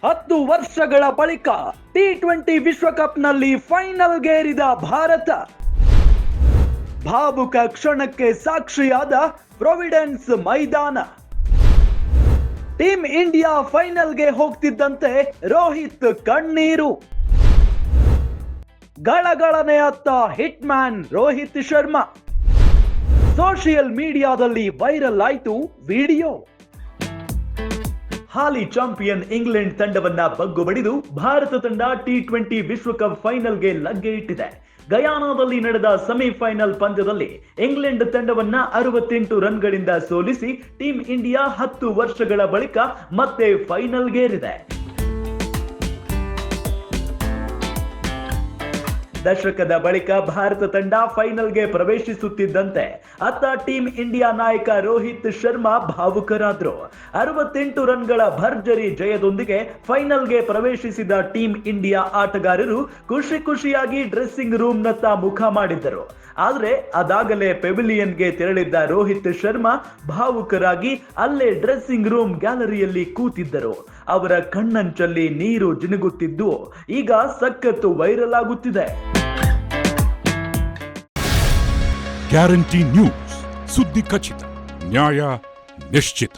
10 ವರ್ಷಗಳ ಬಳಿಕ T20 ವಿಶ್ವಕಪ್ನಲ್ಲಿ ಫೈನಲ್ಗೇರಿದ ಭಾರತ. ಭಾವುಕ ಕ್ಷಣಕ್ಕೆ ಸಾಕ್ಷಿಯಾದ ಪ್ರೊವಿಡೆನ್ಸ್ ಮೈದಾನ. ಟೀಮ್ ಇಂಡಿಯಾ ಫೈನಲ್ಗೆ ಹೋಗ್ತಿದ್ದಂತೆ ರೋಹಿತ್ ಕಣ್ಣೀರು. ಗಳಗಳನೆ ಅತ್ತ hit man Rohit Sharma. Social ಮೀಡಿಯಾದಲ್ಲಿ ವೈರಲ್ ಆಯಿತು ವಿಡಿಯೋ. ಹಾಲಿ ಚಾಂಪಿಯನ್ ಇಂಗ್ಲೆಂಡ್ ತಂಡವನ್ನ ಬಗ್ಗು ಬಡಿದು ಭಾರತ ತಂಡ T20 ವಿಶ್ವಕಪ್ ಫೈನಲ್ಗೆ ಲಗ್ಗೆ ಇಟ್ಟಿದೆ. ಗಯಾನಾದಲ್ಲಿ ನಡೆದ ಸೆಮಿಫೈನಲ್ ಪಂದ್ಯದಲ್ಲಿ ಇಂಗ್ಲೆಂಡ್ ತಂಡವನ್ನ 68 ರನ್ಗಳಿಂದ ಸೋಲಿಸಿ ಟೀಮ್ ಇಂಡಿಯಾ 10 ವರ್ಷಗಳ ಬಳಿಕ ಮತ್ತೆ ಫೈನಲ್ಗೇರಿದೆ. ದಶಕದ ಬಳಿಕ ಭಾರತ ತಂಡ ಫೈನಲ್ಗೆ ಪ್ರವೇಶಿಸುತ್ತಿದ್ದಂತೆ ಅತ್ತ ಟೀಮ್ ಇಂಡಿಯಾ ನಾಯಕ ರೋಹಿತ್ ಶರ್ಮಾ ಭಾವುಕರಾದ್ರು. 68 ರನ್ಗಳ ಭರ್ಜರಿ ಜಯದೊಂದಿಗೆ ಫೈನಲ್ಗೆ ಪ್ರವೇಶಿಸಿದ ಟೀಮ್ ಇಂಡಿಯಾ ಆಟಗಾರರು ಖುಷಿಯಾಗಿ ಡ್ರೆಸ್ಸಿಂಗ್ ರೂಮ್ನತ್ತ ಮುಖ ಮಾಡಿದ್ದರು. ಆದ್ರೆ ಅದಾಗಲೇ ಪೆವಿಲಿಯನ್ಗೆ ತೆರಳಿದ್ದ ರೋಹಿತ್ ಶರ್ಮಾ ಭಾವುಕರಾಗಿ ಅಲ್ಲೇ ಡ್ರೆಸ್ಸಿಂಗ್ ರೂಮ್ ಗ್ಯಾಲರಿಯಲ್ಲಿ ಕೂತಿದ್ದರು. ಅವರ ಕಣ್ಣಂಚಲ್ಲಿ ನೀರು ಜಿನುಗುತ್ತಿದ್ದು ಈಗ ಸಖತ್ತು ವೈರಲ್ ಆಗುತ್ತಿದೆ. ಗ್ಯಾರಂಟಿ ನ್ಯೂಸ್, ಸುದ್ದಿ ಖಚಿತ, ನ್ಯಾಯ ನಿಶ್ಚಿತ.